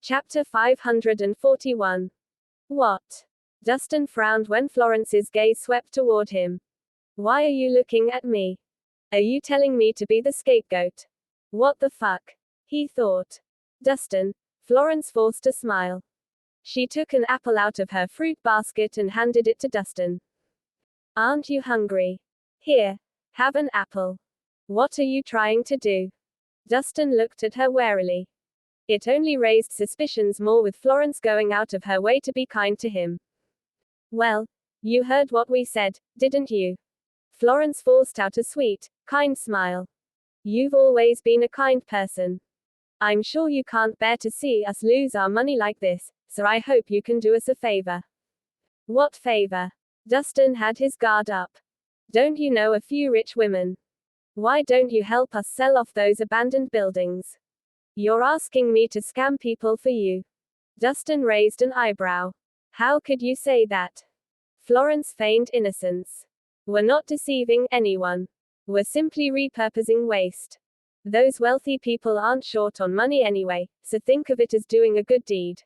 Chapter 541. What? Dustin frowned when Florence's gaze swept toward him. Why are you looking at me? Are you telling me to be the scapegoat? What the fuck? He thought. Dustin. Florence forced a smile. She took an apple out of her fruit basket and handed it to Dustin. Aren't you hungry? Here. Have an apple. What are you trying to do? Dustin looked at her warily. It only raised suspicions more with Florence going out of her way to be kind to him. Well, you heard what we said, didn't you? Florence forced out a sweet, kind smile. You've always been a kind person. I'm sure you can't bear to see us lose our money like this, so I hope you can do us a favor. What favor? Dustin had his guard up. Don't you know a few rich women? Why don't you help us sell off those abandoned buildings? You're asking me to scam people for you. Dustin raised an eyebrow. How could you say that? Florence feigned innocence. We're not deceiving anyone. We're simply repurposing waste. Those wealthy people aren't short on money anyway, so think of it as doing a good deed.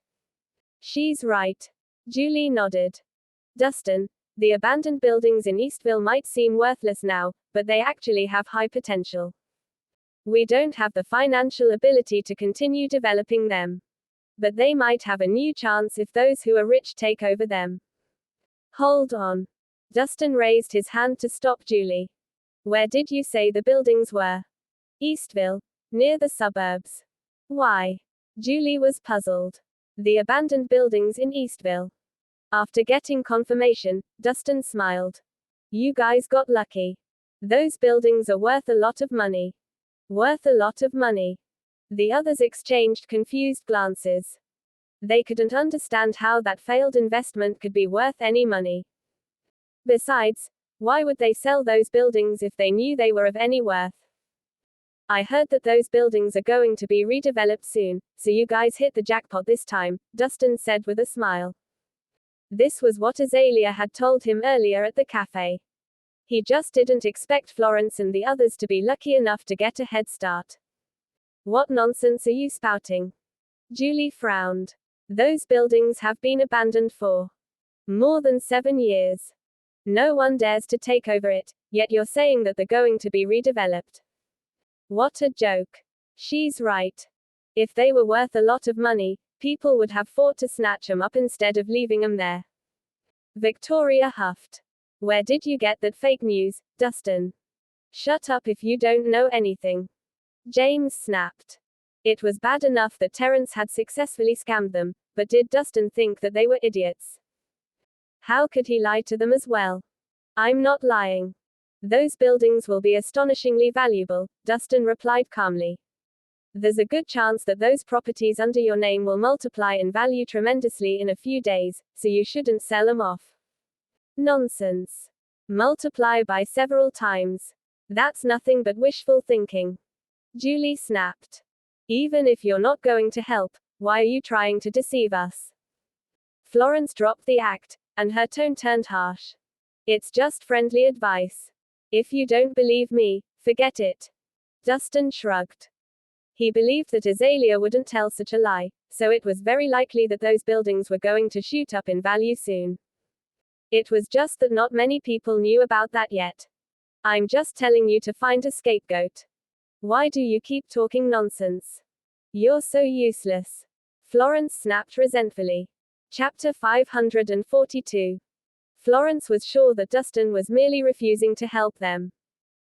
She's right. Julie nodded. Dustin, the abandoned buildings in Eastville might seem worthless now, but they actually have high potential. We don't have the financial ability to continue developing them. But they might have a new chance if those who are rich take over them. Hold on. Dustin raised his hand to stop Julie. Where did you say the buildings were? Eastville. Near the suburbs. Why? Julie was puzzled. The abandoned buildings in Eastville. After getting confirmation, Dustin smiled. You guys got lucky. Those buildings are worth a lot of money. Worth a lot of money. The others exchanged confused glances. They couldn't understand how that failed investment could be worth any money. Besides, why would they sell those buildings if they knew they were of any worth? I heard that those buildings are going to be redeveloped soon, so you guys hit the jackpot this time, Dustin said with a smile. This was what Azalea had told him earlier at the cafe. He just didn't expect Florence and the others to be lucky enough to get a head start. What nonsense are you spouting? Julie frowned. Those buildings have been abandoned for more than 7 years. No one dares to take over it, yet you're saying that they're going to be redeveloped. What a joke. She's right. If they were worth a lot of money, people would have fought to snatch them up instead of leaving them there. Victoria huffed. Where did you get that fake news, Dustin? Shut up if you don't know anything. James snapped. It was bad enough that Terrence had successfully scammed them, but did Dustin think that they were idiots? How could he lie to them as well? I'm not lying. Those buildings will be astonishingly valuable, Dustin replied calmly. There's a good chance that those properties under your name will multiply in value tremendously in a few days, so you shouldn't sell them off. Nonsense. Multiply by several times. That's nothing but wishful thinking. Julie snapped. Even if you're not going to help, why are you trying to deceive us? Florence dropped the act, and her tone turned harsh. It's just friendly advice. If you don't believe me, forget it. Dustin shrugged. He believed that Azalea wouldn't tell such a lie, so it was very likely that those buildings were going to shoot up in value soon. It was just that not many people knew about that yet. I'm just telling you to find a scapegoat. Why do you keep talking nonsense? You're so useless. Florence snapped resentfully. Chapter 542. Florence was sure that Dustin was merely refusing to help them.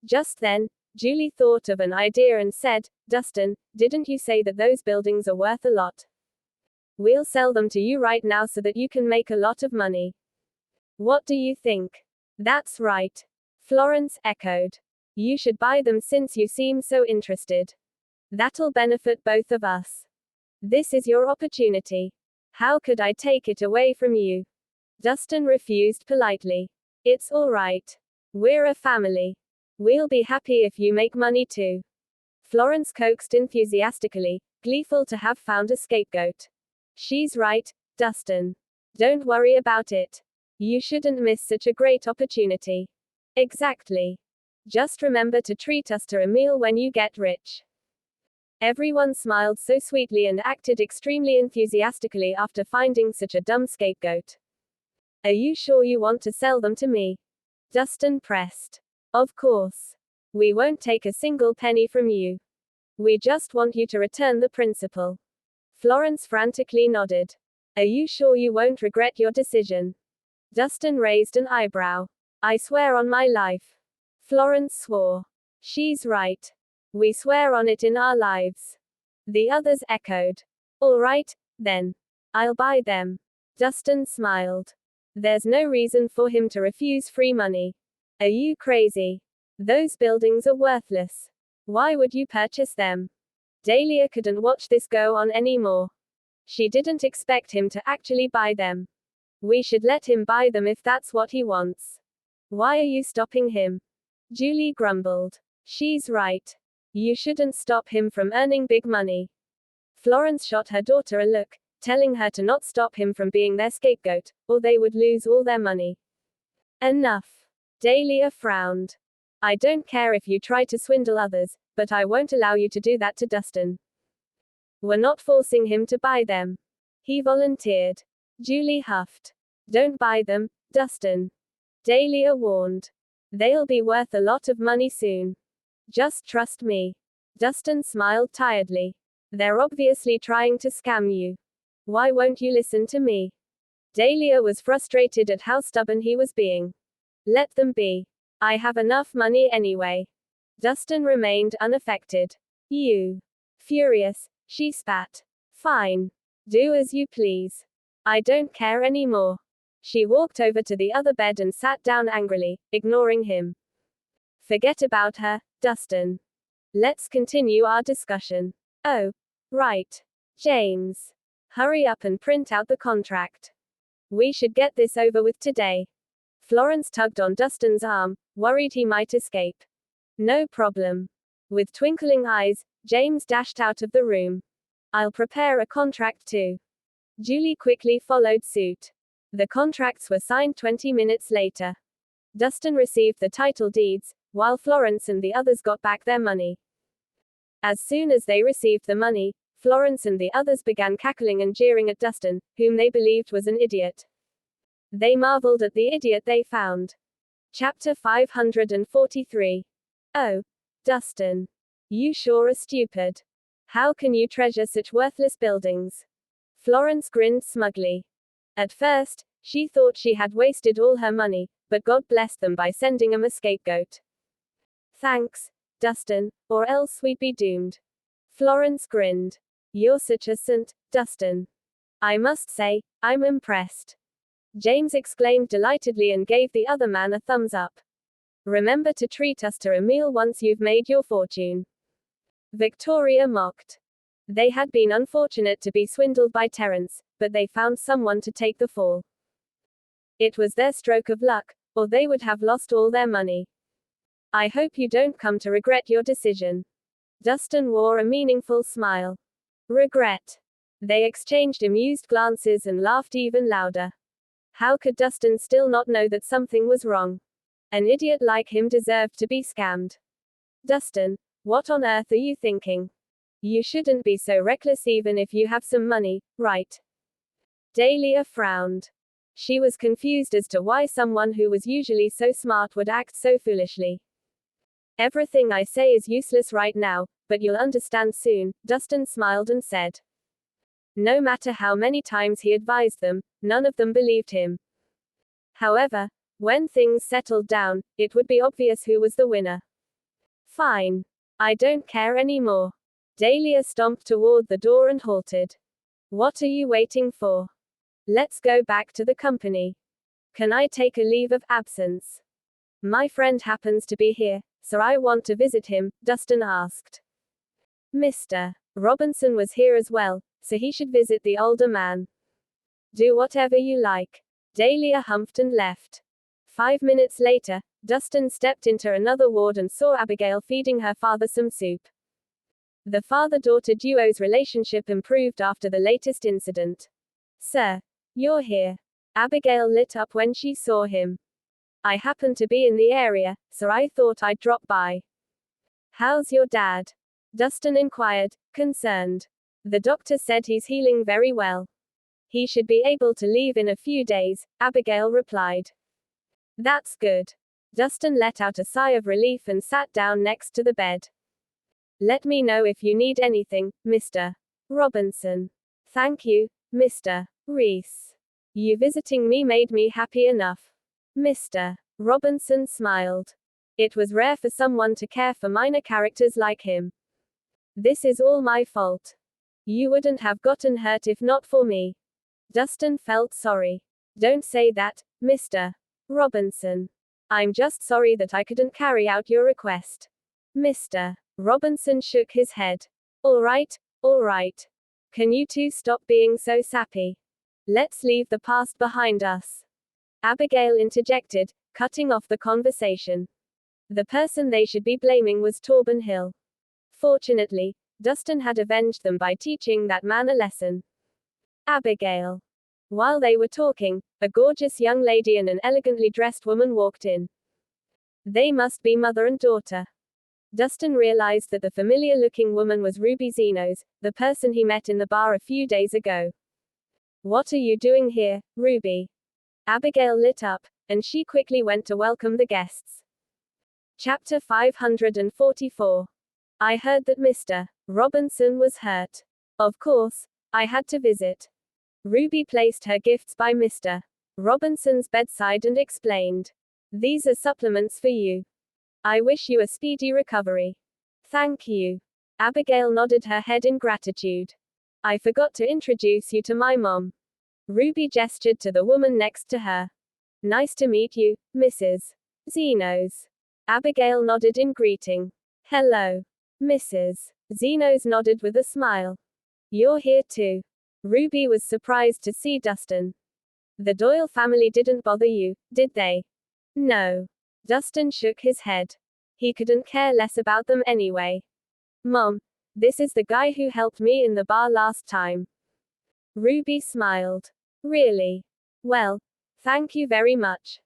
Just then, Julie thought of an idea and said, Dustin, didn't you say that those buildings are worth a lot? We'll sell them to you right now so that you can make a lot of money. What do you think? That's right. Florence echoed. You should buy them since you seem so interested. That'll benefit both of us. This is your opportunity. How could I take it away from you? Dustin refused politely. It's all right. We're a family. We'll be happy if you make money too. Florence coaxed enthusiastically, gleeful to have found a scapegoat. She's right, Dustin. Don't worry about it. You shouldn't miss such a great opportunity. Exactly. Just remember to treat us to a meal when you get rich. Everyone smiled so sweetly and acted extremely enthusiastically after finding such a dumb scapegoat. Are you sure you want to sell them to me? Dustin pressed. Of course. We won't take a single penny from you. We just want you to return the principal. Florence frantically nodded. Are you sure you won't regret your decision? Dustin raised an eyebrow. I swear on my life. Florence swore. She's right. We swear on it in our lives. The others echoed. All right, then. I'll buy them. Dustin smiled. There's no reason for him to refuse free money. Are you crazy? Those buildings are worthless. Why would you purchase them? Dahlia couldn't watch this go on anymore. She didn't expect him to actually buy them. We should let him buy them if that's what he wants. Why are you stopping him? Julie grumbled. She's right. You shouldn't stop him from earning big money. Florence shot her daughter a look, telling her to not stop him from being their scapegoat, or they would lose all their money. Enough. Dahlia frowned. I don't care if you try to swindle others, but I won't allow you to do that to Dustin. We're not forcing him to buy them. He volunteered. Julie huffed. Don't buy them, Dustin. Dahlia warned. They'll be worth a lot of money soon. Just trust me. Dustin smiled tiredly. They're obviously trying to scam you. Why won't you listen to me? Dahlia was frustrated at how stubborn he was being. Let them be. I have enough money anyway. Dustin remained unaffected. You. Furious, she spat. Fine. Do as you please. I don't care anymore. She walked over to the other bed and sat down angrily, ignoring him. Forget about her, Dustin. Let's continue our discussion. Oh. Right. James. Hurry up and print out the contract. We should get this over with today. Florence tugged on Dustin's arm, worried he might escape. No problem. With twinkling eyes, James dashed out of the room. I'll prepare a contract too. Julie quickly followed suit. The contracts were signed 20 minutes later. Dustin received the title deeds, while Florence and the others got back their money. As soon as they received the money, Florence and the others began cackling and jeering at Dustin, whom they believed was an idiot. They marveled at the idiot they found. Chapter 543. Oh. Dustin. You sure are stupid. How can you treasure such worthless buildings? Florence grinned smugly. At first, she thought she had wasted all her money, but God blessed them by sending him a scapegoat. Thanks, Dustin, or else we'd be doomed. Florence grinned. You're such a saint, Dustin. I must say, I'm impressed. James exclaimed delightedly and gave the other man a thumbs up. Remember to treat us to a meal once you've made your fortune. Victoria mocked. They had been unfortunate to be swindled by Terence, but they found someone to take the fall. It was their stroke of luck, or they would have lost all their money. I hope you don't come to regret your decision. Dustin wore a meaningful smile. Regret. They exchanged amused glances and laughed even louder. How could Dustin still not know that something was wrong? An idiot like him deserved to be scammed. Dustin, what on earth are you thinking? You shouldn't be so reckless even if you have some money, right? Dahlia frowned. She was confused as to why someone who was usually so smart would act so foolishly. Everything I say is useless right now, but you'll understand soon, Dustin smiled and said. No matter how many times he advised them, none of them believed him. However, when things settled down, it would be obvious who was the winner. Fine. I don't care anymore. Dahlia stomped toward the door and halted. What are you waiting for? Let's go back to the company. Can I take a leave of absence? My friend happens to be here, so I want to visit him, Dustin asked. Mr. Robinson was here as well, so he should visit the older man. Do whatever you like. Dahlia humphed and left. 5 minutes later, Dustin stepped into another ward and saw Abigail feeding her father some soup. The father-daughter duo's relationship improved after the latest incident. Sir, you're here. Abigail lit up when she saw him. I happened to be in the area, so I thought I'd drop by. How's your dad? Dustin inquired, concerned. The doctor said he's healing very well. He should be able to leave in a few days, Abigail replied. That's good. Dustin let out a sigh of relief and sat down next to the bed. Let me know if you need anything, Mr. Robinson. Thank you, Mr. Rhys. You visiting me made me happy enough. Mr. Robinson smiled. It was rare for someone to care for minor characters like him. This is all my fault. You wouldn't have gotten hurt if not for me. Dustin felt sorry. Don't say that, Mr. Robinson. I'm just sorry that I couldn't carry out your request. Mr. Robinson shook his head. All right, all right. Can you two stop being so sappy? Let's leave the past behind us. Abigail interjected, cutting off the conversation. The person they should be blaming was Torben Hill. Fortunately, Dustin had avenged them by teaching that man a lesson. Abigail. While they were talking, a gorgeous young lady and an elegantly dressed woman walked in. They must be mother and daughter. Dustin realized that the familiar-looking woman was Ruby Zenos, the person he met in the bar a few days ago. What are you doing here, Ruby? Abigail lit up, and she quickly went to welcome the guests. Chapter 544. I heard that Mr. Robinson was hurt. Of course, I had to visit. Ruby placed her gifts by Mr. Robinson's bedside and explained. These are supplements for you. I wish you a speedy recovery. Thank you. Abigail nodded her head in gratitude. I forgot to introduce you to my mom. Ruby gestured to the woman next to her. Nice to meet you, Mrs. Zenos. Abigail nodded in greeting. Hello, Mrs. Zenos nodded with a smile. You're here too. Ruby was surprised to see Dustin. The Doyle family didn't bother you, did they? No. Dustin shook his head. He couldn't care less about them anyway. Mom, this is the guy who helped me in the bar last time. Ruby smiled. Really? Well, thank you very much.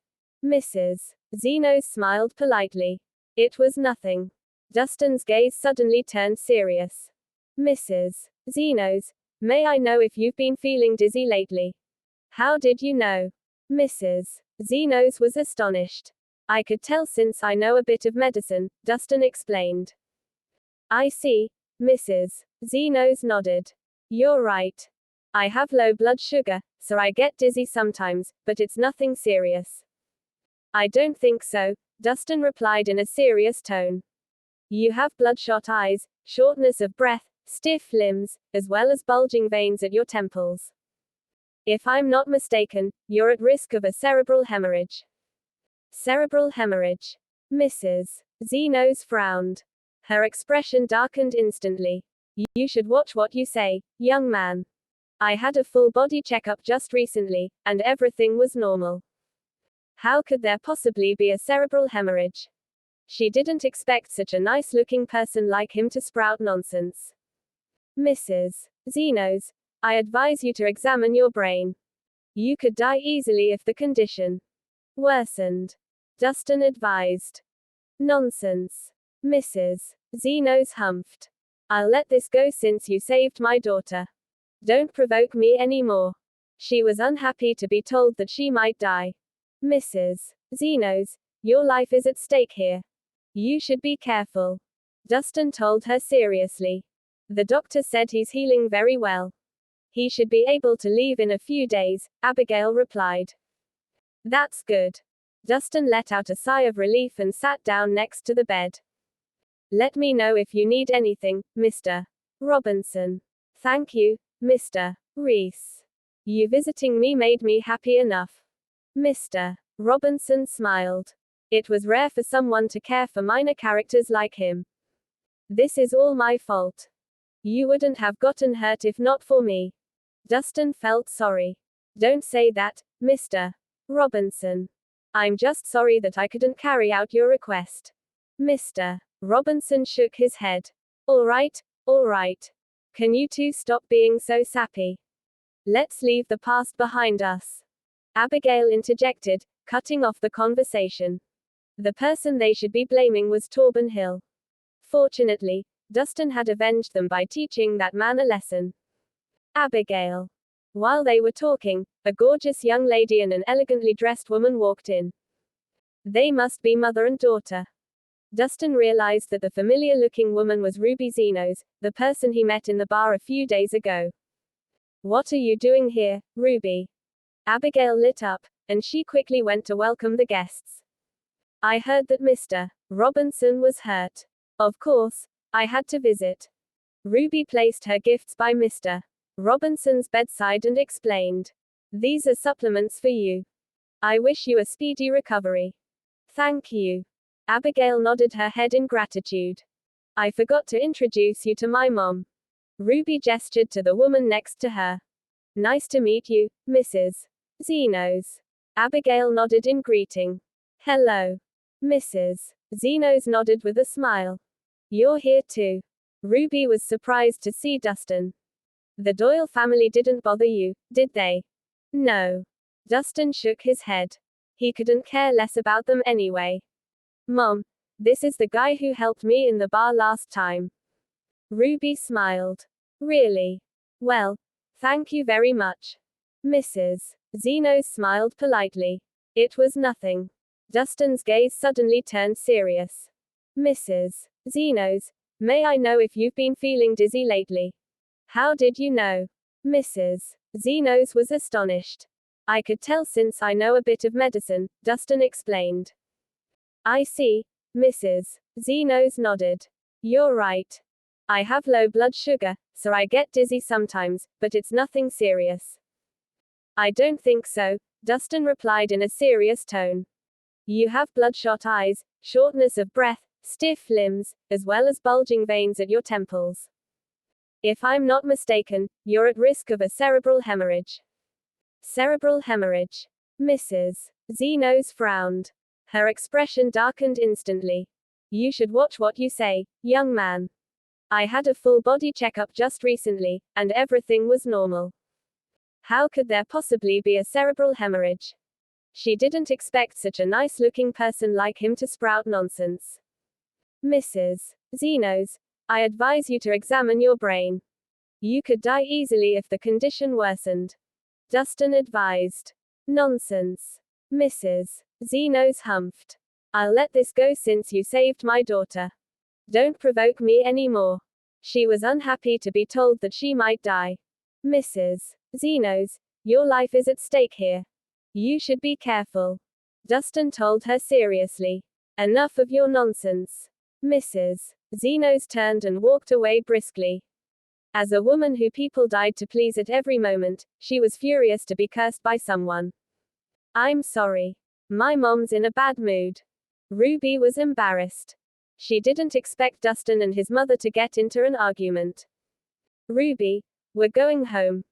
Mrs. Zenos smiled politely. It was nothing. Dustin's gaze suddenly turned serious. Mrs. Zenos, may I know if you've been feeling dizzy lately? How did you know? Mrs. Zenos was astonished. I could tell since I know a bit of medicine, Dustin explained. I see, Mrs. Zenos nodded. You're right. I have low blood sugar, so I get dizzy sometimes, but it's nothing serious. I don't think so, Dustin replied in a serious tone. You have bloodshot eyes, shortness of breath, stiff limbs, as well as bulging veins at your temples. If I'm not mistaken, you're at risk of a cerebral hemorrhage. Cerebral hemorrhage. Mrs. Zenos frowned. Her expression darkened instantly. You should watch what you say, young man. I had a full body checkup just recently, and everything was normal. How could there possibly be a cerebral hemorrhage? She didn't expect such a nice-looking person like him to sprout nonsense. Mrs. Zenos, I advise you to examine your brain. You could die easily if the condition worsened. Dustin advised. Nonsense. Mrs. Zenos humphed. I'll let this go since you saved my daughter. Don't provoke me anymore. She was unhappy to be told that she might die. Mrs. Zenos, your life is at stake here. You should be careful. Dustin told her seriously. The doctor said he's healing very well. He should be able to leave in a few days, Abigail replied. That's good. Dustin let out a sigh of relief and sat down next to the bed. Let me know if you need anything, Mr. Robinson. Thank you, Mr. Rhys. You visiting me made me happy enough. Mr. Robinson smiled. It was rare for someone to care for minor characters like him. This is all my fault. You wouldn't have gotten hurt if not for me. Dustin felt sorry. Don't say that, Mr. Robinson. I'm just sorry that I couldn't carry out your request. Mr. Robinson shook his head. All right, all right. Can you two stop being so sappy? Let's leave the past behind us. Abigail interjected, cutting off the conversation. The person they should be blaming was Torben Hill. Fortunately, Dustin had avenged them by teaching that man a lesson. Abigail. While they were talking, a gorgeous young lady and an elegantly dressed woman walked in. They must be mother and daughter. Dustin realized that the familiar-looking woman was Ruby Zenos, the person he met in the bar a few days ago. What are you doing here, Ruby? Abigail lit up, and she quickly went to welcome the guests. I heard that Mr. Robinson was hurt. Of course, I had to visit. Ruby placed her gifts by Mr. Robinson's bedside and explained. These are supplements for you. I wish you a speedy recovery. Thank you. Abigail nodded her head in gratitude. I forgot to introduce you to my mom. Ruby gestured to the woman next to her. Nice to meet you, Mrs. Zenos. Abigail nodded in greeting. Hello. Mrs. Zenos nodded with a smile. You're here too. Ruby was surprised to see Dustin. The Doyle family didn't bother you, did they? No. Dustin shook his head. He couldn't care less about them anyway. Mom, this is the guy who helped me in the bar last time. Ruby smiled. Really? Well, thank you very much. Mrs. Zenos smiled politely. It was nothing. Dustin's gaze suddenly turned serious. Mrs. Zenos, may I know if you've been feeling dizzy lately? How did you know? Mrs. Zenos was astonished. I could tell since I know a bit of medicine, Dustin explained. I see. Mrs. Zenos nodded. You're right. I have low blood sugar, so I get dizzy sometimes, but it's nothing serious. I don't think so, Dustin replied in a serious tone. You have bloodshot eyes, shortness of breath, stiff limbs, as well as bulging veins at your temples. If I'm not mistaken, you're at risk of a cerebral hemorrhage. Cerebral hemorrhage. Mrs. Zenos frowned. Her expression darkened instantly. You should watch what you say, young man. I had a full body checkup just recently, and everything was normal. How could there possibly be a cerebral hemorrhage? She didn't expect such a nice-looking person like him to sprout nonsense. Mrs. Zenos, I advise you to examine your brain. You could die easily if the condition worsened. Dustin advised. Nonsense. Mrs. Zenos humphed. I'll let this go since you saved my daughter. Don't provoke me anymore. She was unhappy to be told that she might die. Mrs. Zenos, your life is at stake here. You should be careful. Dustin told her seriously. Enough of your nonsense. Mrs. Zenos turned and walked away briskly. As a woman who people died to please at every moment, she was furious to be cursed by someone. I'm sorry. My mom's in a bad mood. Ruby was embarrassed. She didn't expect Dustin and his mother to get into an argument. Ruby, we're going home.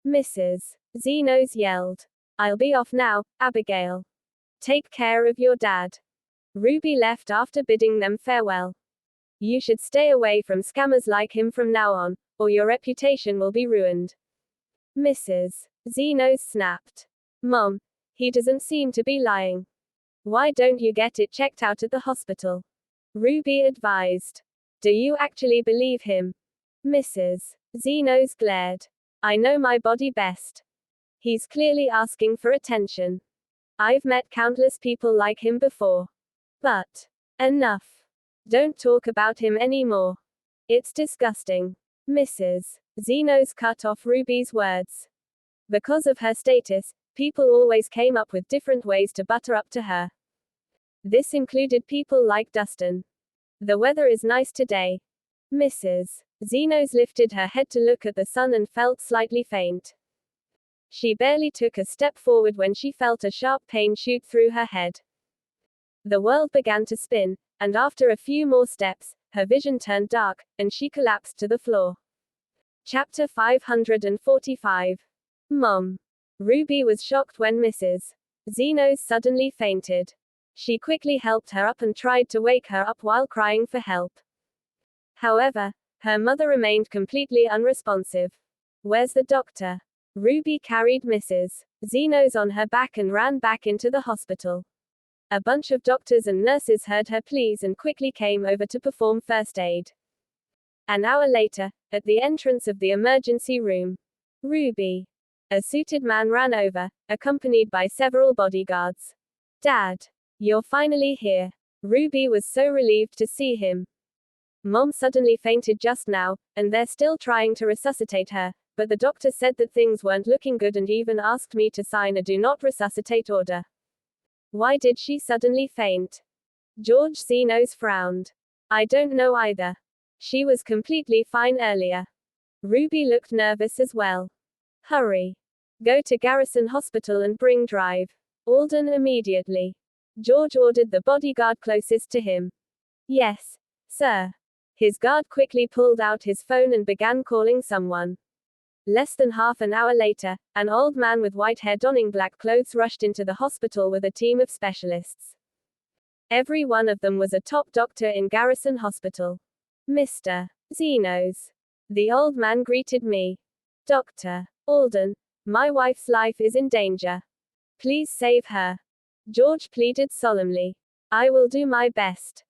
Mrs. Zenos yelled. I'll be off now, Abigail. Take care of your dad. Ruby left after bidding them farewell. You should stay away from scammers like him from now on, or your reputation will be ruined. Mrs. Zenos snapped. Mom, he doesn't seem to be lying. Why don't you get it checked out at the hospital? Ruby advised. Do you actually believe him? Mrs. Zenos glared. I know my body best. He's clearly asking for attention. I've met countless people like him before. But enough. Don't talk about him anymore. It's disgusting. Mrs. Zenos cut off Ruby's words. Because of her status, people always came up with different ways to butter up to her. This included people like Dustin. The weather is nice today. Mrs. Zenos lifted her head to look at the sun and felt slightly faint. She barely took a step forward when she felt a sharp pain shoot through her head. The world began to spin, and after a few more steps, her vision turned dark, and she collapsed to the floor. Chapter 545. Mom. Ruby was shocked when Mrs. Zenos suddenly fainted. She quickly helped her up and tried to wake her up while crying for help. However, her mother remained completely unresponsive. Where's the doctor? Ruby carried Mrs. Zenos on her back and ran back into the hospital. A bunch of doctors and nurses heard her pleas and quickly came over to perform first aid. An hour later, at the entrance of the emergency room, Ruby. A suited man ran over, accompanied by several bodyguards. Dad. You're finally here. Ruby was so relieved to see him. Mom suddenly fainted just now, and they're still trying to resuscitate her, but the doctor said that things weren't looking good and even asked me to sign a do not resuscitate order. Why did she suddenly faint? George Zenos frowned. I don't know either. She was completely fine earlier. Ruby looked nervous as well. Hurry. Go to Garrison Hospital and bring Drive. Alden immediately. George ordered the bodyguard closest to him. Yes, sir. His guard quickly pulled out his phone and began calling someone. Less than half an hour later, an old man with white hair donning black clothes rushed into the hospital with a team of specialists. Every one of them was a top doctor in Garrison Hospital. Mr. Zenos. The old man greeted me. Dr. Alden, my wife's life is in danger. Please save her. George pleaded solemnly. I will do my best.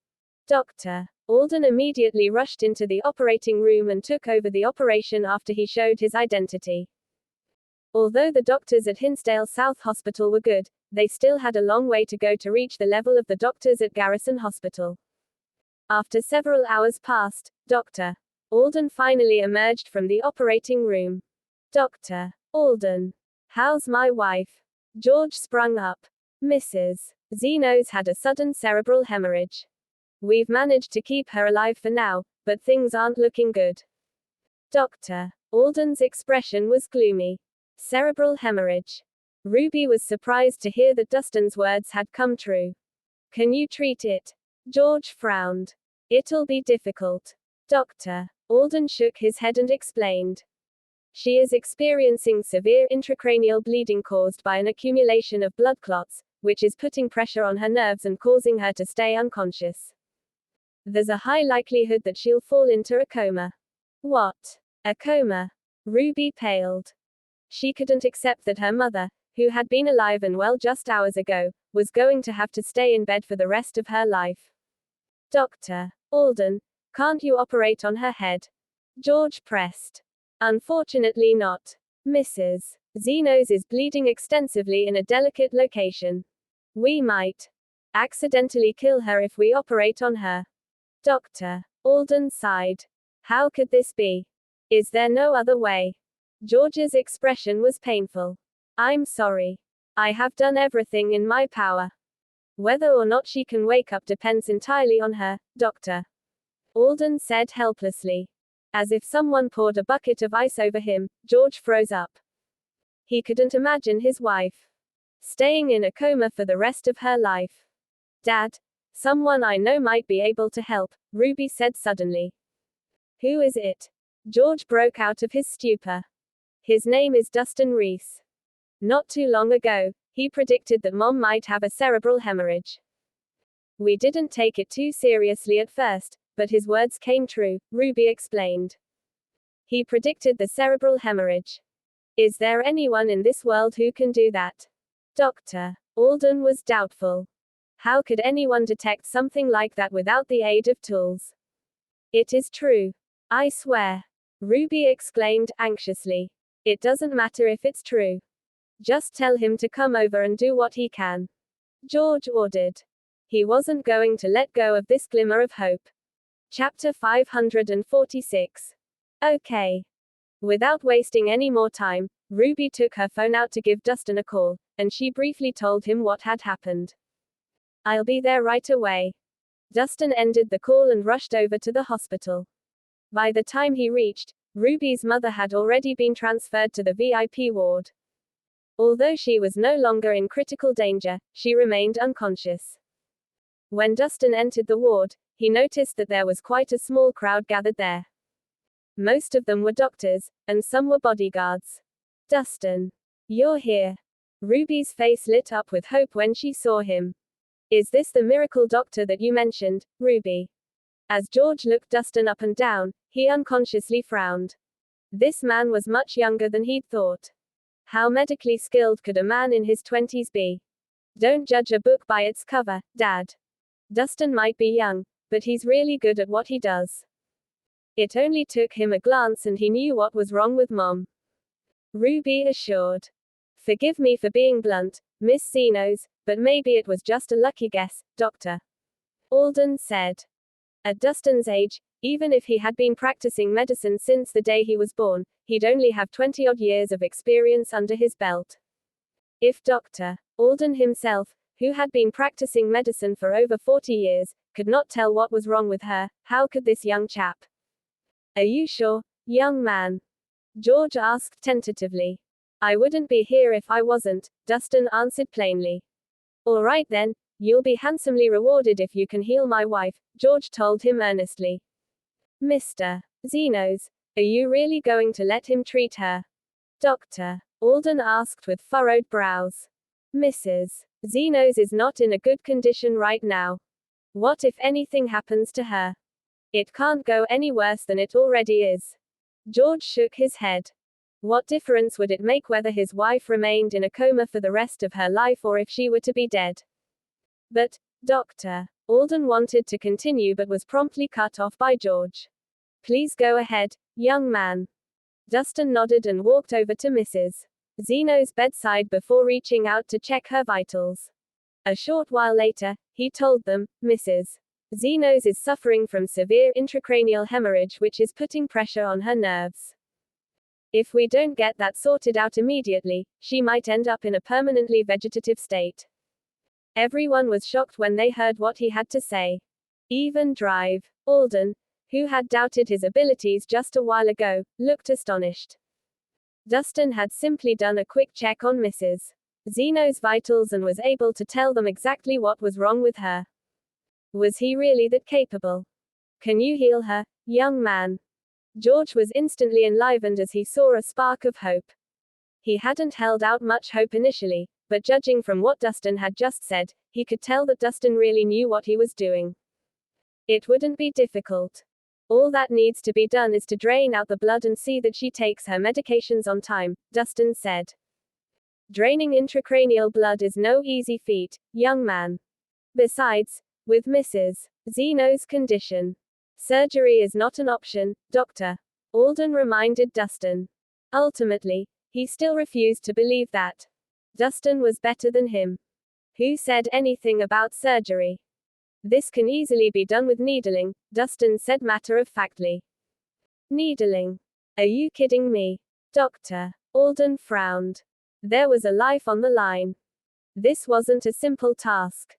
Dr. Alden immediately rushed into the operating room and took over the operation after he showed his identity. Although the doctors at Hinsdale South Hospital were good, they still had a long way to go to reach the level of the doctors at Garrison Hospital. After several hours passed, Dr. Alden finally emerged from the operating room. Dr. Alden. How's my wife? George sprung up. Mrs. Zenos had a sudden cerebral hemorrhage. We've managed to keep her alive for now, but things aren't looking good. Dr. Alden's expression was gloomy. Cerebral hemorrhage. Ruby was surprised to hear that Dustin's words had come true. Can you treat it? George frowned. It'll be difficult. Dr. Alden shook his head and explained. She is experiencing severe intracranial bleeding caused by an accumulation of blood clots, which is putting pressure on her nerves and causing her to stay unconscious. There's a high likelihood that she'll fall into a coma. What? A coma? Ruby paled. She couldn't accept that her mother, who had been alive and well just hours ago, was going to have to stay in bed for the rest of her life. Dr. Alden, can't you operate on her head? George pressed. Unfortunately not. Mrs. Zenos is bleeding extensively in a delicate location. We might accidentally kill her if we operate on her. Dr. Alden sighed. How could this be? Is there no other way? George's expression was painful. I'm sorry. I have done everything in my power. Whether or not she can wake up depends entirely on her, Dr. Alden said helplessly. As if someone poured a bucket of ice over him, George froze up. He couldn't imagine his wife staying in a coma for the rest of her life. Dad, someone I know might be able to help, Ruby said suddenly. Who is it? George broke out of his stupor. His name is Dustin Rhys. Not too long ago, he predicted that Mom might have a cerebral hemorrhage. We didn't take it too seriously at first, but his words came true, Ruby explained. He predicted the cerebral hemorrhage. Is there anyone in this world who can do that? Dr. Alden was doubtful. How could anyone detect something like that without the aid of tools? It is true. I swear. Ruby exclaimed, anxiously. It doesn't matter if it's true. Just tell him to come over and do what he can. George ordered. He wasn't going to let go of this glimmer of hope. Chapter 546. Okay. Without wasting any more time, Ruby took her phone out to give Dustin a call, and she briefly told him what had happened. I'll be there right away. Dustin ended the call and rushed over to the hospital. By the time he reached, Ruby's mother had already been transferred to the VIP ward. Although she was no longer in critical danger, she remained unconscious. When Dustin entered the ward, he noticed that there was quite a small crowd gathered there. Most of them were doctors, and some were bodyguards. Dustin. You're here. Ruby's face lit up with hope when she saw him. Is this the miracle doctor that you mentioned, Ruby? As George looked Dustin up and down, he unconsciously frowned. This man was much younger than he'd thought. How medically skilled could a man in his 20s be? Don't judge a book by its cover, Dad. Dustin might be young, but he's really good at what he does. It only took him a glance and he knew what was wrong with Mom. Ruby assured. Forgive me for being blunt, Miss Zenos, but maybe it was just a lucky guess, Dr. Alden said. At Dustin's age, even if he had been practicing medicine since the day he was born, he'd only have 20-odd years of experience under his belt. If Dr. Alden himself, who had been practicing medicine for over 40 years, could not tell what was wrong with her, how could this young chap? Are you sure, young man? George asked tentatively. I wouldn't be here if I wasn't, Dustin answered plainly. All right then, you'll be handsomely rewarded if you can heal my wife, George told him earnestly. Mr. Zenos, are you really going to let him treat her? Dr. Alden asked with furrowed brows. Mrs. Zenos is not in a good condition right now. What if anything happens to her? It can't go any worse than it already is. George shook his head. What difference would it make whether his wife remained in a coma for the rest of her life or if she were to be dead? But, Dr. Alden wanted to continue but was promptly cut off by George. Please go ahead, young man. Dustin nodded and walked over to Mrs. Zeno's bedside before reaching out to check her vitals. A short while later, he told them, Mrs. Zenos is suffering from severe intracranial hemorrhage which is putting pressure on her nerves. If we don't get that sorted out immediately, she might end up in a permanently vegetative state. Everyone was shocked when they heard what he had to say. Even Drive Alden, who had doubted his abilities just a while ago, looked astonished. Dustin had simply done a quick check on Mrs. Zeno's vitals and was able to tell them exactly what was wrong with her. Was he really that capable? Can you heal her, young man? George was instantly enlivened as he saw a spark of hope. He hadn't held out much hope initially, but judging from what Dustin had just said, he could tell that Dustin really knew what he was doing. It wouldn't be difficult. All that needs to be done is to drain out the blood and see that she takes her medications on time, Dustin said. Draining intracranial blood is no easy feat, young man. Besides, with Mrs. Zeno's condition, surgery is not an option, Dr. Alden reminded Dustin. Ultimately, he still refused to believe that Dustin was better than him. Who said anything about surgery? This can easily be done with needling, Dustin said matter-of-factly. Needling? Are you kidding me? Dr. Alden frowned. There was a life on the line. This wasn't a simple task.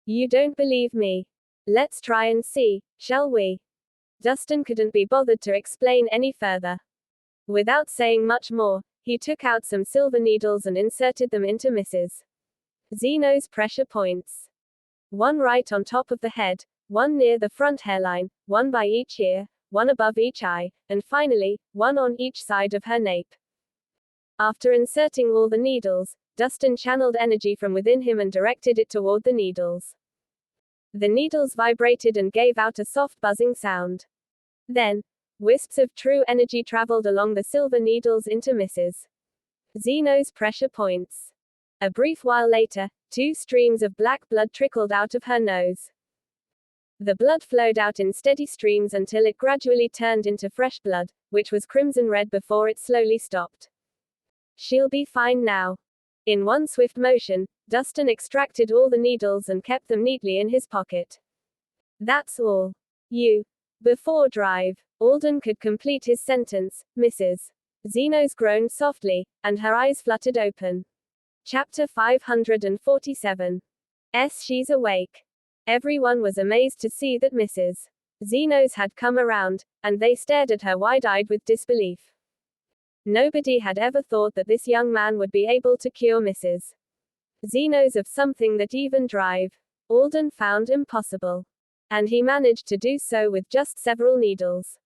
You don't believe me? Let's try and see, shall we? Dustin couldn't be bothered to explain any further. Without saying much more, he took out some silver needles and inserted them into Mrs. Zeno's pressure points. One right on top of the head, one near the front hairline, one by each ear, one above each eye, and finally, one on each side of her nape. After inserting all the needles, Dustin channeled energy from within him and directed it toward the needles. The needles vibrated and gave out a soft buzzing sound. Then, wisps of true energy traveled along the silver needles into Mrs. Zeno's pressure points. A brief while later, 2 streams of black blood trickled out of her nose. The blood flowed out in steady streams until it gradually turned into fresh blood, which was crimson red before it slowly stopped. She'll be fine now. In one swift motion, Dustin extracted all the needles and kept them neatly in his pocket. That's all. Before Drive Alden could complete his sentence, Mrs. Zenos groaned softly, and her eyes fluttered open. Chapter 547. She's awake. Everyone was amazed to see that Mrs. Zenos had come around, and they stared at her wide-eyed with disbelief. Nobody had ever thought that this young man would be able to cure Mrs. Zenos of something that even Drive Alden found impossible. And he managed to do so with just several needles.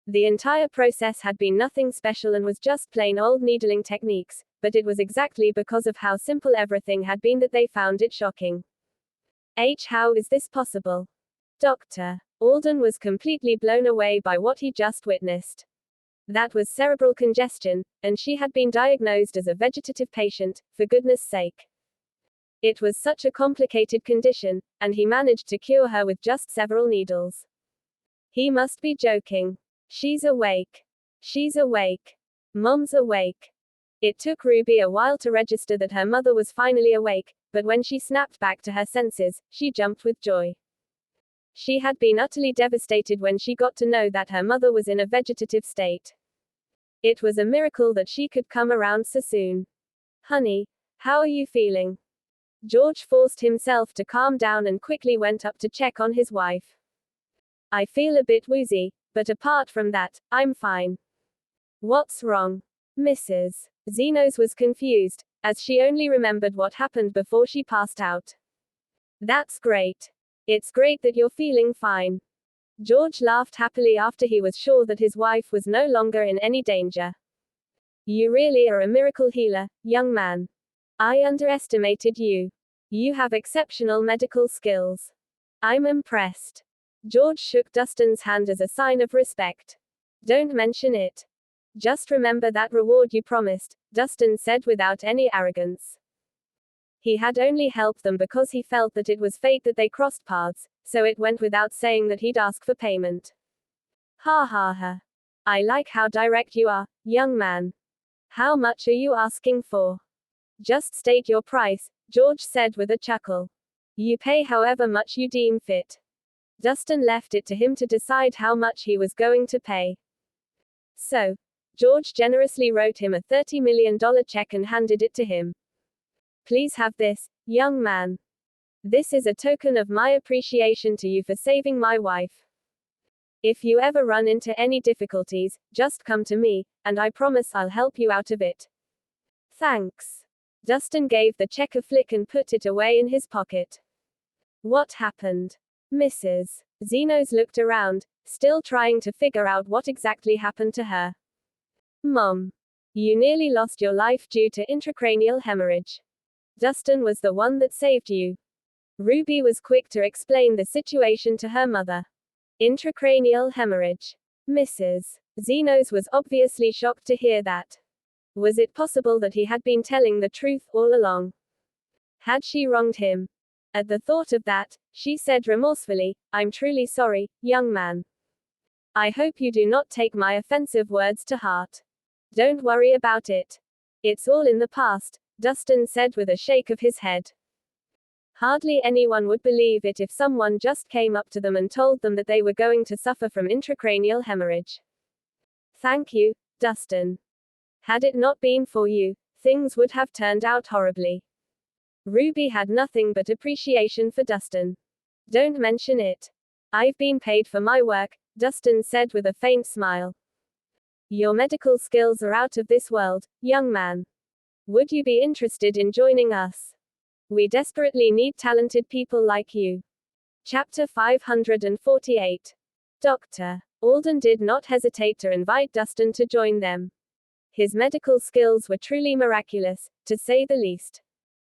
The entire process had been nothing special and was just plain old needling techniques, but it was exactly because of how simple everything had been that they found it shocking. How is this possible? Dr. Alden was completely blown away by what he just witnessed. That was cerebral congestion, and she had been diagnosed as a vegetative patient, for goodness sake. It was such a complicated condition, and he managed to cure her with just several needles. He must be joking. She's awake. She's awake. Mom's awake. It took Ruby a while to register that her mother was finally awake, but when she snapped back to her senses, she jumped with joy. She had been utterly devastated when she got to know that her mother was in a vegetative state. It was a miracle that she could come around so soon. Honey, how are you feeling? George forced himself to calm down and quickly went up to check on his wife. I feel a bit woozy, but apart from that, I'm fine. What's wrong? Mrs. Zenos was confused, as she only remembered what happened before she passed out. That's great. It's great that you're feeling fine. George laughed happily after he was sure that his wife was no longer in any danger. You really are a miracle healer, young man. I underestimated you. You have exceptional medical skills. I'm impressed. George shook Dustin's hand as a sign of respect. Don't mention it. Just remember that reward you promised, Dustin said without any arrogance. He had only helped them because he felt that it was fate that they crossed paths, so it went without saying that he'd ask for payment. Ha ha ha. I like how direct you are, young man. How much are you asking for? Just state your price, George said with a chuckle. You pay however much you deem fit. Dustin left it to him to decide how much he was going to pay. So, George generously wrote him a $30 million check and handed it to him. Please have this, young man. This is a token of my appreciation to you for saving my wife. If you ever run into any difficulties, just come to me, and I promise I'll help you out of it. Thanks. Dustin gave the check a flick and put it away in his pocket. What happened? Mrs. Zenos looked around, still trying to figure out what exactly happened to her. Mom. You nearly lost your life due to intracranial hemorrhage. Dustin was the one that saved you. Ruby was quick to explain the situation to her mother. Intracranial hemorrhage. Mrs. Zenos was obviously shocked to hear that. Was it possible that he had been telling the truth all along? Had she wronged him? At the thought of that, she said remorsefully, I'm truly sorry, young man. I hope you do not take my offensive words to heart. Don't worry about it. It's all in the past, Dustin said with a shake of his head. Hardly anyone would believe it if someone just came up to them and told them that they were going to suffer from intracranial hemorrhage. Thank you, Dustin. Had it not been for you, things would have turned out horribly. Ruby had nothing but appreciation for Dustin. Don't mention it. I've been paid for my work, Dustin said with a faint smile. Your medical skills are out of this world, young man. Would you be interested in joining us? We desperately need talented people like you. Chapter 548. Dr. Alden did not hesitate to invite Dustin to join them. His medical skills were truly miraculous, to say the least.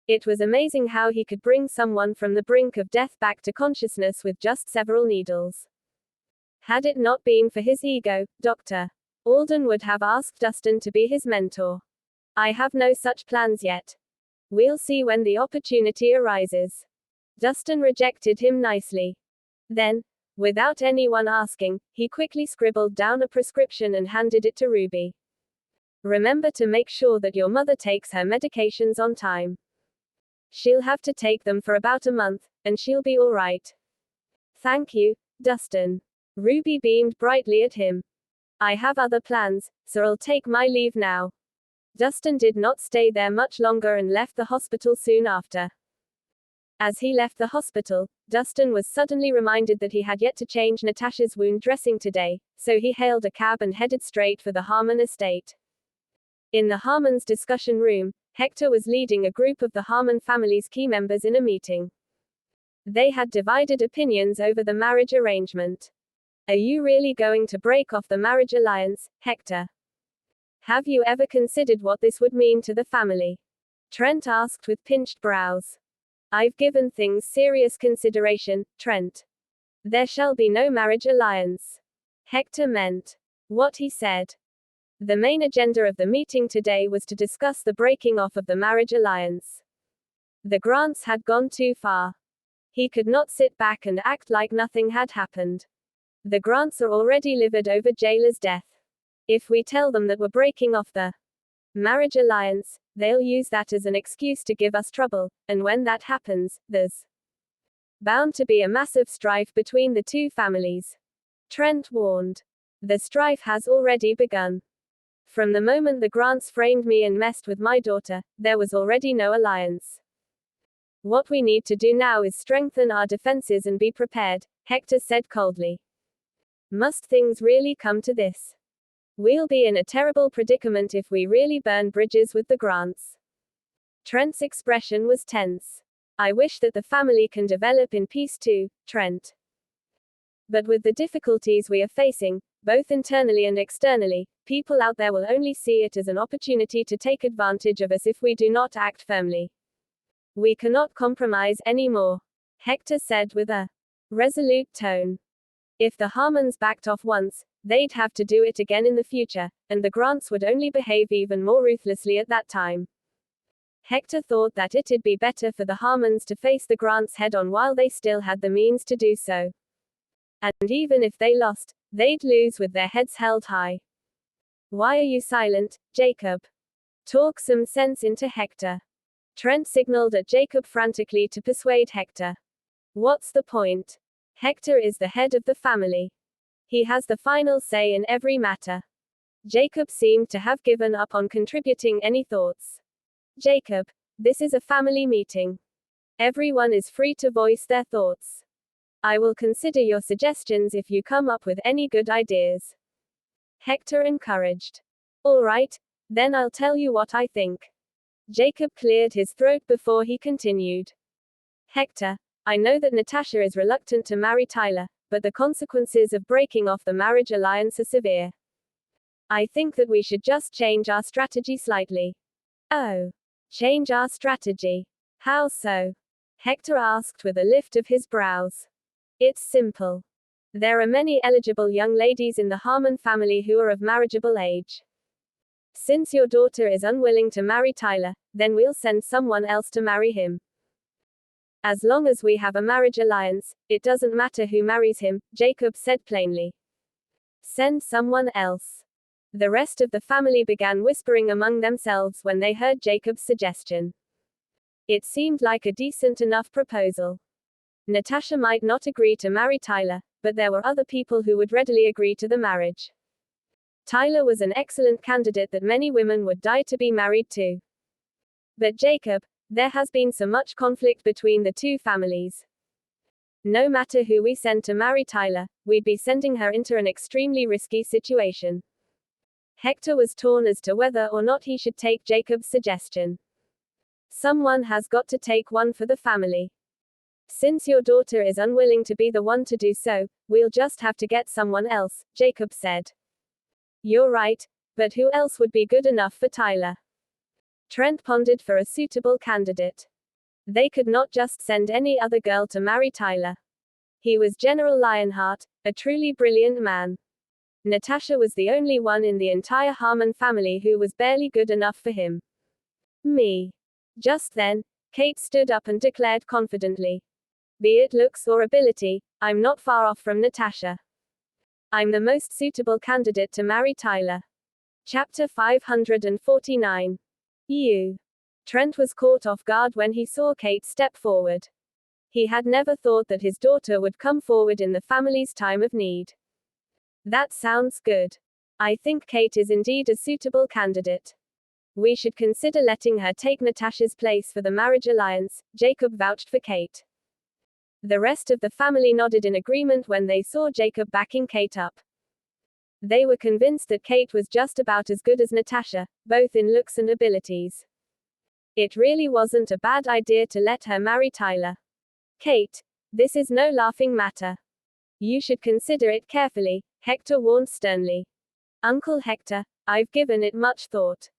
It was amazing how he could bring someone from the brink of death back to consciousness with just several needles. Had it not been for his ego, Dr. Alden would have asked Dustin to be his mentor. I have no such plans yet. We'll see when the opportunity arises. Dustin rejected him nicely. Then, without anyone asking, he quickly scribbled down a prescription and handed it to Ruby. Remember to make sure that your mother takes her medications on time. She'll have to take them for about a month, and she'll be all right. Thank you, Dustin. Ruby beamed brightly at him. I have other plans, so I'll take my leave now. Dustin did not stay there much longer and left the hospital soon after. As he left the hospital, Dustin was suddenly reminded that he had yet to change Natasha's wound dressing today, so he hailed a cab and headed straight for the Harmon estate. In the Harmon's discussion room, Hector was leading a group of the Harmon family's key members in a meeting. They had divided opinions over the marriage arrangement. Are you really going to break off the marriage alliance, Hector? Have you ever considered what this would mean to the family? Trent asked with pinched brows. I've given things serious consideration, Trent. There shall be no marriage alliance. Hector meant what he said. The main agenda of the meeting today was to discuss the breaking off of the marriage alliance. The Grants had gone too far. He could not sit back and act like nothing had happened. The Grants are already livid over Jailer's death. If we tell them that we're breaking off the marriage alliance, they'll use that as an excuse to give us trouble, and when that happens, there's bound to be a massive strife between the two families. Trent warned. The strife has already begun. From the moment the Grants framed me and messed with my daughter, there was already no alliance. What we need to do now is strengthen our defenses and be prepared, Hector said coldly. Must things really come to this? We'll be in a terrible predicament if we really burn bridges with the Grants. Trent's expression was tense. I wish that the family can develop in peace too, Trent. But with the difficulties we are facing, both internally and externally, people out there will only see it as an opportunity to take advantage of us if we do not act firmly. We cannot compromise anymore, Hector said with a resolute tone. If the Harmons backed off once, they'd have to do it again in the future, and the Grants would only behave even more ruthlessly at that time. Hector thought that it'd be better for the Harmons to face the Grants head-on while they still had the means to do so. And even if they lost, they'd lose with their heads held high. Why are you silent, Jacob? Talk some sense into Hector. Trent signaled at Jacob frantically to persuade Hector. What's the point? Hector is the head of the family. He has the final say in every matter. Jacob seemed to have given up on contributing any thoughts. Jacob, this is a family meeting. Everyone is free to voice their thoughts. I will consider your suggestions if you come up with any good ideas. Hector encouraged. All right, then I'll tell you what I think. Jacob cleared his throat before he continued. Hector, I know that Natasha is reluctant to marry Tyler, but the consequences of breaking off the marriage alliance are severe. I think that we should just change our strategy slightly. Oh. Change our strategy. How so? Hector asked with a lift of his brows. It's simple. There are many eligible young ladies in the Harmon family who are of marriageable age. Since your daughter is unwilling to marry Tyler, then we'll send someone else to marry him. As long as we have a marriage alliance, it doesn't matter who marries him, Jacob said plainly. Send someone else. The rest of the family began whispering among themselves when they heard Jacob's suggestion. It seemed like a decent enough proposal. Natasha might not agree to marry Tyler, but there were other people who would readily agree to the marriage. Tyler was an excellent candidate that many women would die to be married to. But Jacob, there has been so much conflict between the two families. No matter who we send to marry Tyler, we'd be sending her into an extremely risky situation. Hector was torn as to whether or not he should take Jacob's suggestion. Someone has got to take one for the family. Since your daughter is unwilling to be the one to do so, we'll just have to get someone else, Jacob said. You're right, but who else would be good enough for Tyler? Trent pondered for a suitable candidate. They could not just send any other girl to marry Tyler. He was General Lionheart, a truly brilliant man. Natasha was the only one in the entire Harmon family who was barely good enough for him. Me. Just then, Kate stood up and declared confidently. Be it looks or ability, I'm not far off from Natasha. I'm the most suitable candidate to marry Tyler. Chapter 549. Trent was caught off guard when he saw Kate step forward. He had never thought that his daughter would come forward in the family's time of need. That sounds good. I think Kate is indeed a suitable candidate. We should consider letting her take Natasha's place for the marriage alliance, Jacob vouched for Kate. The rest of the family nodded in agreement when they saw Jacob backing Kate up. They were convinced that Kate was just about as good as Natasha, both in looks and abilities. It really wasn't a bad idea to let her marry Tyler. Kate, this is no laughing matter. You should consider it carefully, Hector warned sternly. Uncle Hector, I've given it much thought.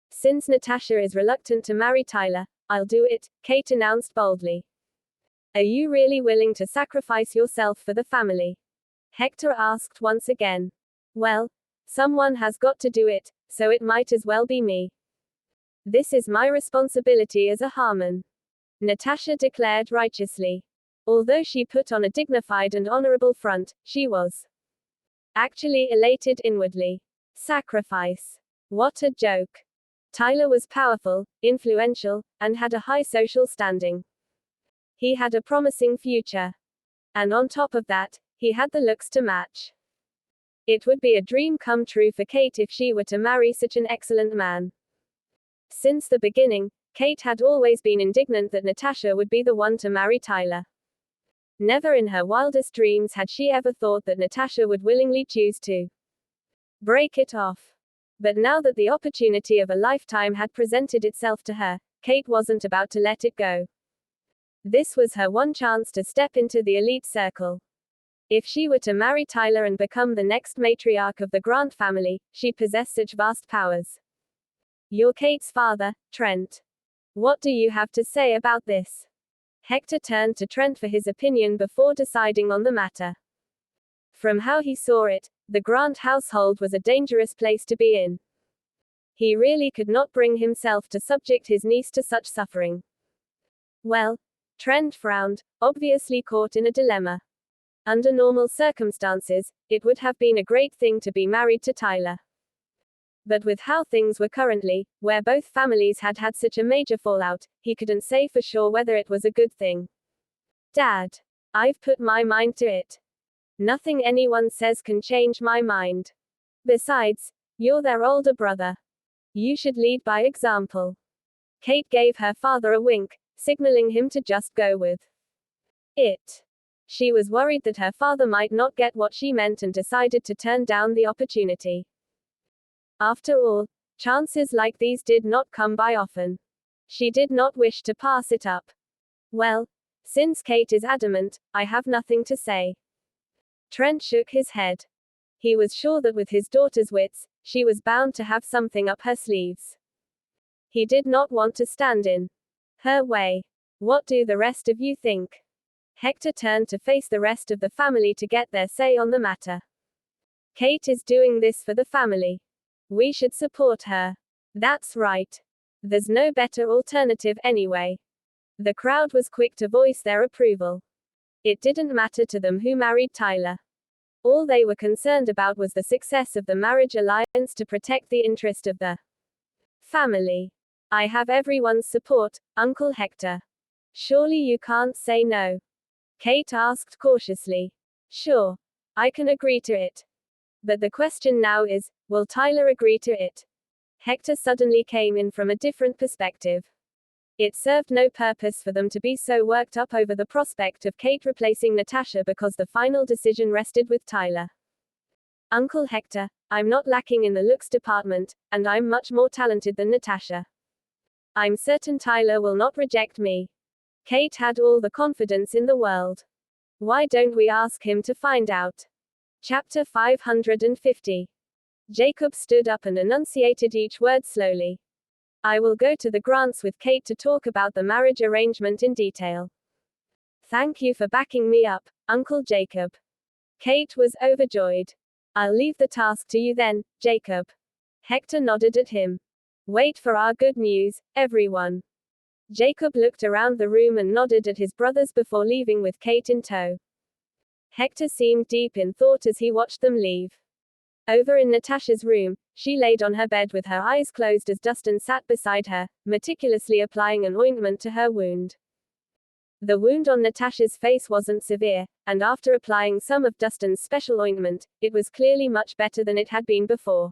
Since Natasha is reluctant to marry Tyler, I'll do it, Kate announced boldly. Are you really willing to sacrifice yourself for the family? Hector asked once again. Well, someone has got to do it, so it might as well be me. This is my responsibility as a Harmon. Natasha declared righteously. Although she put on a dignified and honorable front, she was actually elated inwardly. Sacrifice. What a joke. Tyler was powerful, influential, and had a high social standing. He had a promising future. And on top of that, he had the looks to match. It would be a dream come true for Kate if she were to marry such an excellent man. Since the beginning, Kate had always been indignant that Natasha would be the one to marry Tyler. Never in her wildest dreams had she ever thought that Natasha would willingly choose to break it off. But now that the opportunity of a lifetime had presented itself to her, Kate wasn't about to let it go. This was her one chance to step into the elite circle. If she were to marry Tyler and become the next matriarch of the Grant family, she possessed such vast powers. You're Kate's father, Trent. What do you have to say about this? Hector turned to Trent for his opinion before deciding on the matter. From how he saw it, the Grant household was a dangerous place to be in. He really could not bring himself to subject his niece to such suffering. Well, Trent frowned, obviously caught in a dilemma. Under normal circumstances, it would have been a great thing to be married to Tyler. But with how things were currently, where both families had had such a major fallout, he couldn't say for sure whether it was a good thing. Dad, I've put my mind to it. Nothing anyone says can change my mind. Besides, you're their older brother. You should lead by example. Kate gave her father a wink, signaling him to just go with it. She was worried that her father might not get what she meant and decided to turn down the opportunity. After all, chances like these did not come by often. She did not wish to pass it up. Well, since Kate is adamant, I have nothing to say. Trent shook his head. He was sure that with his daughter's wits, she was bound to have something up her sleeves. He did not want to stand in her way. What do the rest of you think? Hector turned to face the rest of the family to get their say on the matter. Kate is doing this for the family. We should support her. That's right. There's no better alternative anyway. The crowd was quick to voice their approval. It didn't matter to them who married Tyler. All they were concerned about was the success of the marriage alliance to protect the interest of the family. I have everyone's support, Uncle Hector. Surely you can't say no. Kate asked cautiously. Sure. I can agree to it. But the question now is, will Tyler agree to it? Hector suddenly came in from a different perspective. It served no purpose for them to be so worked up over the prospect of Kate replacing Natasha because the final decision rested with Tyler. Uncle Hector, I'm not lacking in the looks department, and I'm much more talented than Natasha. I'm certain Tyler will not reject me. Kate had all the confidence in the world. Why don't we ask him to find out? Chapter 550. Jacob stood up and enunciated each word slowly. I will go to the Grants with Kate to talk about the marriage arrangement in detail. Thank you for backing me up, Uncle Jacob. Kate was overjoyed. I'll leave the task to you then, Jacob. Hector nodded at him. Wait for our good news, everyone. Jacob looked around the room and nodded at his brothers before leaving with Kate in tow. Hector seemed deep in thought as he watched them leave. Over in Natasha's room, she laid on her bed with her eyes closed as Dustin sat beside her, meticulously applying an ointment to her wound. The wound on Natasha's face wasn't severe, and after applying some of Dustin's special ointment, it was clearly much better than it had been before.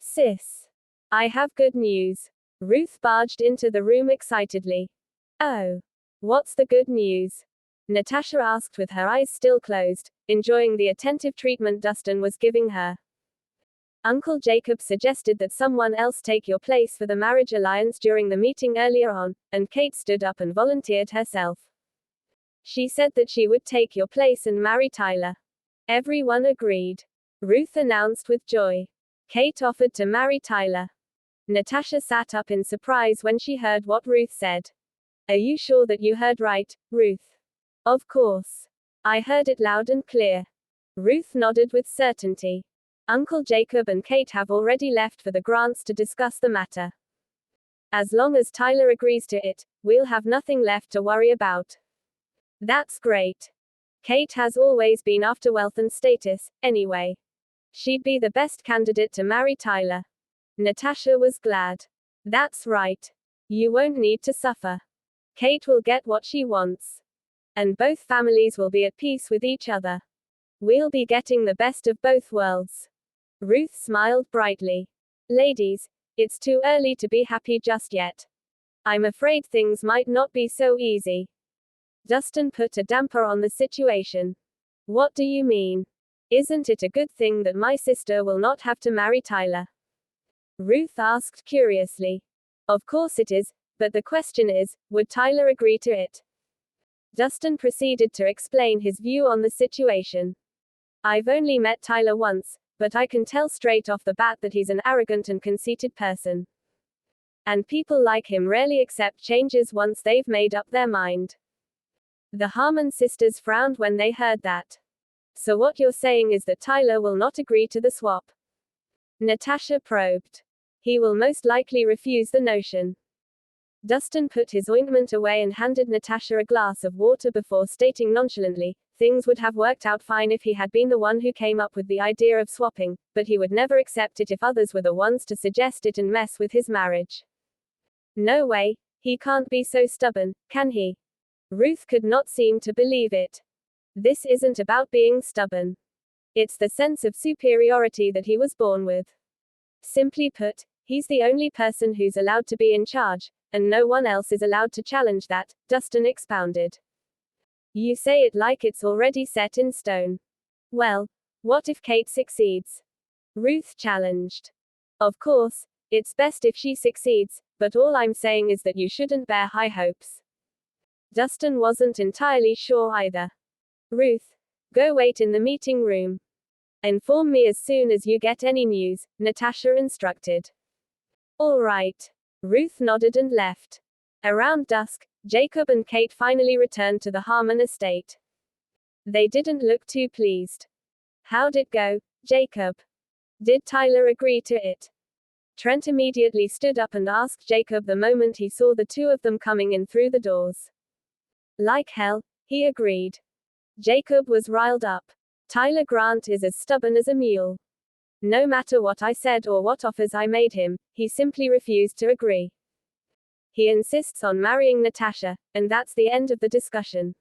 Sis. I have good news. Ruth barged into the room excitedly. Oh. What's the good news? Natasha asked with her eyes still closed, enjoying the attentive treatment Dustin was giving her. Uncle Jacob suggested that someone else take your place for the marriage alliance during the meeting earlier on, and Kate stood up and volunteered herself. She said that she would take your place and marry Tyler. Everyone agreed. Ruth announced with joy. Kate offered to marry Tyler. Natasha sat up in surprise when she heard what Ruth said. Are you sure that you heard right, Ruth? Of course. I heard it loud and clear. Ruth nodded with certainty. Uncle Jacob and Kate have already left for the Grants to discuss the matter. As long as Tyler agrees to it, we'll have nothing left to worry about. That's great. Kate has always been after wealth and status, anyway. She'd be the best candidate to marry Tyler. Natasha was glad. That's right. You won't need to suffer. Kate will get what she wants. And both families will be at peace with each other. We'll be getting the best of both worlds. Ruth smiled brightly. Ladies, it's too early to be happy just yet. I'm afraid things might not be so easy. Dustin put a damper on the situation. What do you mean? Isn't it a good thing that my sister will not have to marry Tyler? Ruth asked curiously. Of course it is, but the question is, would Tyler agree to it? Dustin proceeded to explain his view on the situation. I've only met Tyler once, but I can tell straight off the bat that he's an arrogant and conceited person. And people like him rarely accept changes once they've made up their mind. The Harmon sisters frowned when they heard that. So what you're saying is that Tyler will not agree to the swap? Natasha probed. He will most likely refuse the notion. Dustin put his ointment away and handed Natasha a glass of water before stating nonchalantly, things would have worked out fine if he had been the one who came up with the idea of swapping, but he would never accept it if others were the ones to suggest it and mess with his marriage. No way, he can't be so stubborn, can he? Ruth could not seem to believe it. This isn't about being stubborn. It's the sense of superiority that he was born with. Simply put, he's the only person who's allowed to be in charge, and no one else is allowed to challenge that, Dustin expounded. You say it like it's already set in stone. Well, what if Kate succeeds? Ruth challenged. Of course, it's best if she succeeds, but all I'm saying is that you shouldn't bear high hopes. Dustin wasn't entirely sure either. Ruth, go wait in the meeting room. Inform me as soon as you get any news, Natasha instructed. All right. Ruth nodded and left. Around dusk, Jacob and Kate finally returned to the Harmon estate. They didn't look too pleased. How'd it go, Jacob? Did Tyler agree to it? Trent immediately stood up and asked Jacob the moment he saw the two of them coming in through the doors. Like hell, he agreed. Jacob was riled up. Tyler Grant is as stubborn as a mule. No matter what I said or what offers I made him, he simply refused to agree. He insists on marrying Natasha, and that's the end of the discussion.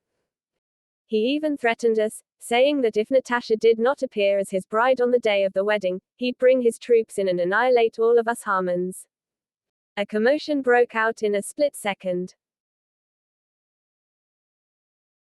He even threatened us, saying that if Natasha did not appear as his bride on the day of the wedding, he'd bring his troops in and annihilate all of us Harmons. A commotion broke out in a split second.